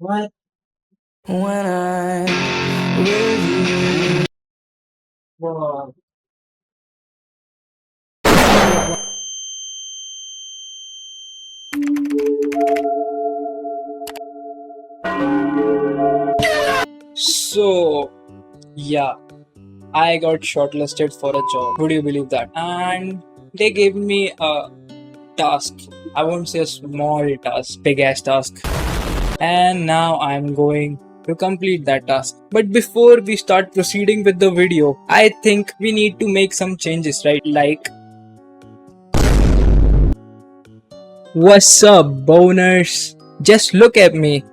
when I'm with you. So, yeah, I got shortlisted for a job. Would you believe that? And they gave me a task. I won't say a small task, big ass task. And now I'm going to complete that task. But before we start proceeding with the video, I think we need to make some changes, right? Like, what's up, boners? Just look at me.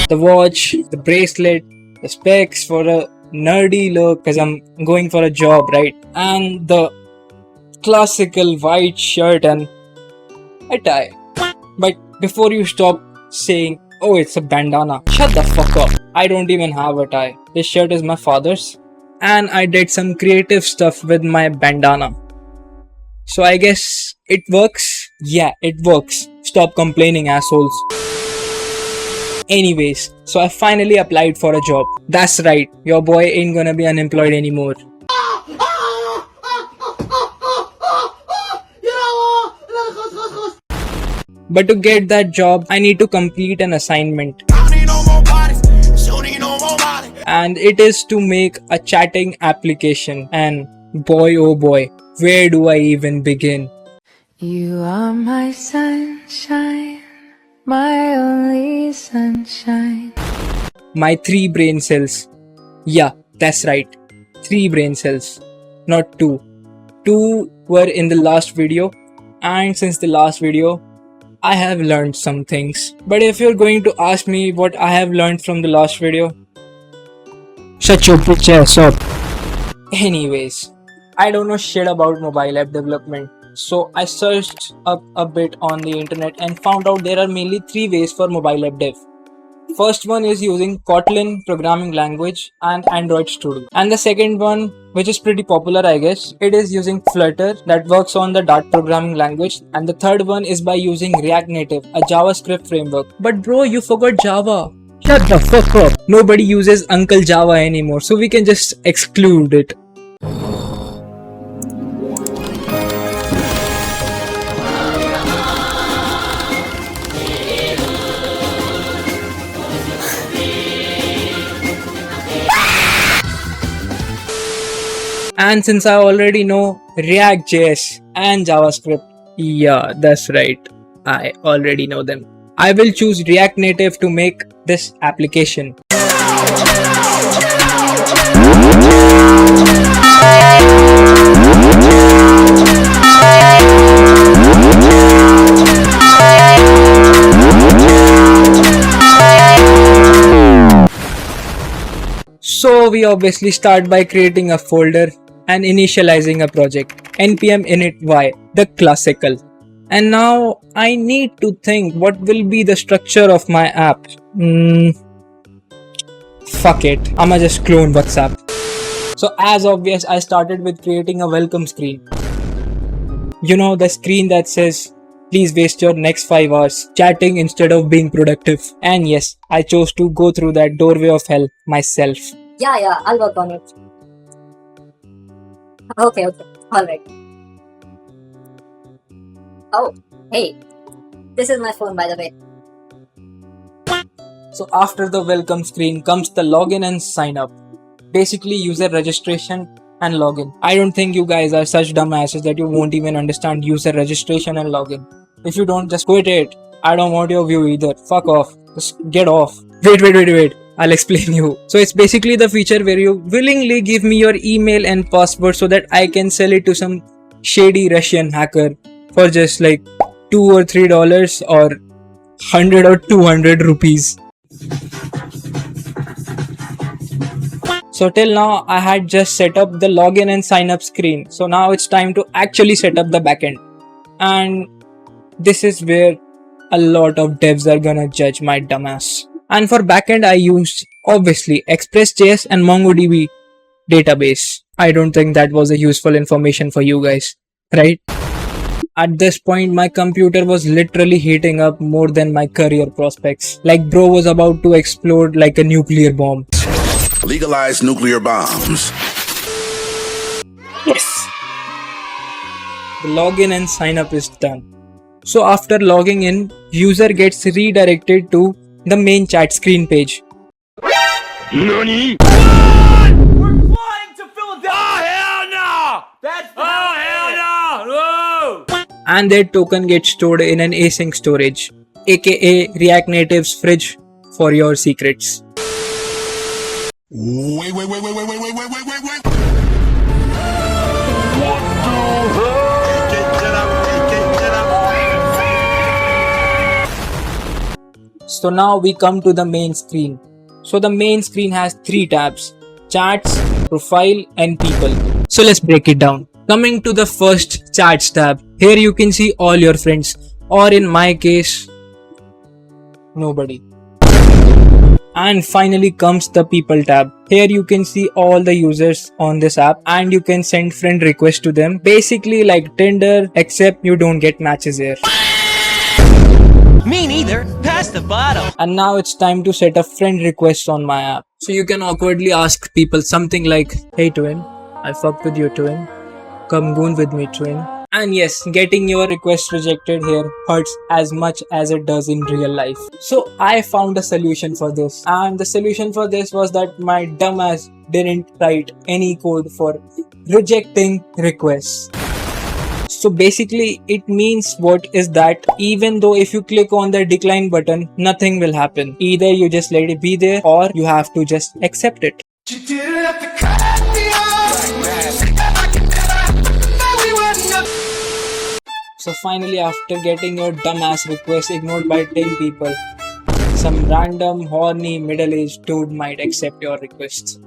The watch, the bracelet, the specs for a nerdy look because I'm going for a job, right? And the classical white shirt and a tie. But before you stop saying, oh, it's a bandana, shut the fuck up. I don't even have a tie. This shirt is my father's. And I did some creative stuff with my bandana. So I guess it works. Yeah, it works. Stop complaining, assholes. Anyways, so I finally applied for a job. That's right, your boy ain't gonna be unemployed anymore. But to get that job, I need to complete an assignment. And it is to make a chatting application. And boy oh boy, where do I even begin? You are my sunshine, my only sunshine. My 3 brain cells. Yeah, that's right. 3 brain cells. Not 2. 2 were in the last video. And since the last video, I have learned some things. But if you're going to ask me what I have learned from the last video, shut your bitch ass up. Anyways, I don't know shit about mobile app development. So I searched up a bit on the internet and found out there are mainly 3 ways for mobile app dev. First one is using Kotlin programming language and Android Studio. And the second one, which is pretty popular I guess, it is using Flutter that works on the Dart programming language. And the third one is by using React Native, a JavaScript framework. But bro, you forgot Java. Shut the fuck up. Nobody uses Uncle Java anymore, so we can just exclude it. And since I already know React.js and JavaScript, yeah, that's right, I already know them. I will choose React Native to make this application. So we obviously start by creating a folder and initializing a project. npm init y, the classical. And now I need to think what will be the structure of my app. Fuck it, I'ma just clone WhatsApp. So as obvious, I started with creating a welcome screen. You know, the screen that says, please waste your next 5 hours chatting instead of being productive. And yes, I chose to go through that doorway of hell myself. Yeah, I'll work on it. Okay, alright. Oh, hey, this is my phone by the way. So after the welcome screen comes the login and sign up. Basically user registration and login. I don't think you guys are such dumbasses that you won't even understand user registration and login. If you don't, just quit it. I don't want your view either. Fuck off. Just get off. Wait. I'll explain you. So it's basically the feature where you willingly give me your email and password so that I can sell it to some shady Russian hacker for just like $2 or $3 or 100 or 200 rupees. So till now I had just set up the login and sign up screen. So now it's time to actually set up the backend. And this is where a lot of devs are gonna judge my dumbass. And for backend I used obviously Express.js and MongoDB database. I don't think that was a useful information for you guys, right? At this point, my computer was literally heating up more than my career prospects. Like bro was about to explode like a nuclear bomb. Legalize nuclear bombs. Yes! The login and sign up is done. So after logging in, user gets redirected to the main chat screen page. We're flying to Philadelphia! Oh, hell no! That's hell no! No! And their token gets stored in an async storage, aka React Native's fridge for your secrets. Wait. So now we come to the main screen. So the main screen has 3 tabs: chats, profile and people. So let's break it down. Coming to the first chats tab, here you can see all your friends, or in my case, nobody. And finally comes the people tab. Here you can see all the users on this app and you can send friend requests to them. Basically like Tinder, except you don't get matches here. Me neither. Pass the bottle. And now it's time to set a friend request on my app. So you can awkwardly ask people something like, "Hey twin, I fucked with you twin. Come goon with me twin." And yes, getting your request rejected here hurts as much as it does in real life. So I found a solution for this. And the solution for this was that my dumbass didn't write any code for rejecting requests. So basically it means what is that even though if you click on the decline button, nothing will happen. Either you just let it be there or you have to just accept it. So finally, after getting your dumbass request ignored by 10 people, some random horny middle-aged dude might accept your request.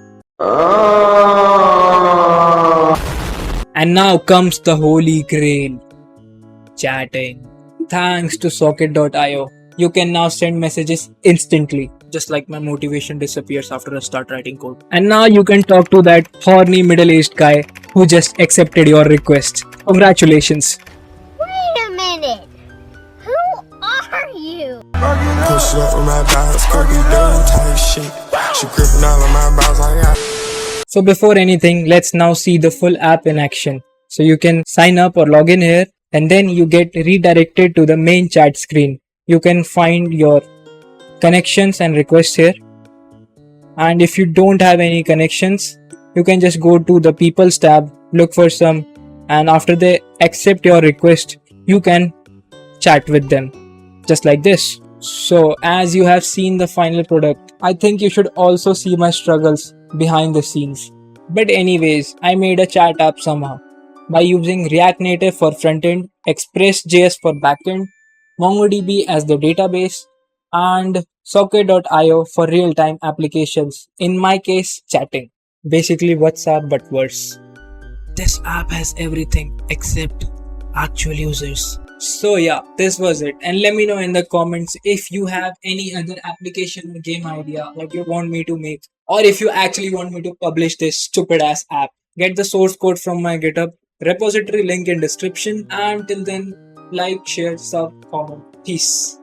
And now comes the holy grail, chatting. Thanks to Socket.io, you can now send messages instantly, just like my motivation disappears after I start writing code. And now you can talk to that horny middle-aged guy who just accepted your request. Congratulations. Wait a minute. Who are you? Push up with my bounce, cookie dough type shit. She gripping all of my bounce, I got. So before anything, let's now see the full app in action. So you can sign up or log in here and then you get redirected to the main chat screen. You can find your connections and requests here. And if you don't have any connections, you can just go to the people's tab, look for some, and after they accept your request, you can chat with them just like this. So as you have seen the final product, I think you should also see my struggles behind the scenes. But anyways, I made a chat app somehow by using React Native for frontend, Express.js for backend, MongoDB as the database, and Socket.io for real-time applications. In my case, chatting. Basically WhatsApp but worse. This app has everything except actual users. So yeah, this was it. And let me know in the comments if you have any other application or game idea that you want me to make. Or if you actually want me to publish this stupid ass app. Get the source code from my GitHub repository, link in description. And till then, like, share, sub, comment. Peace.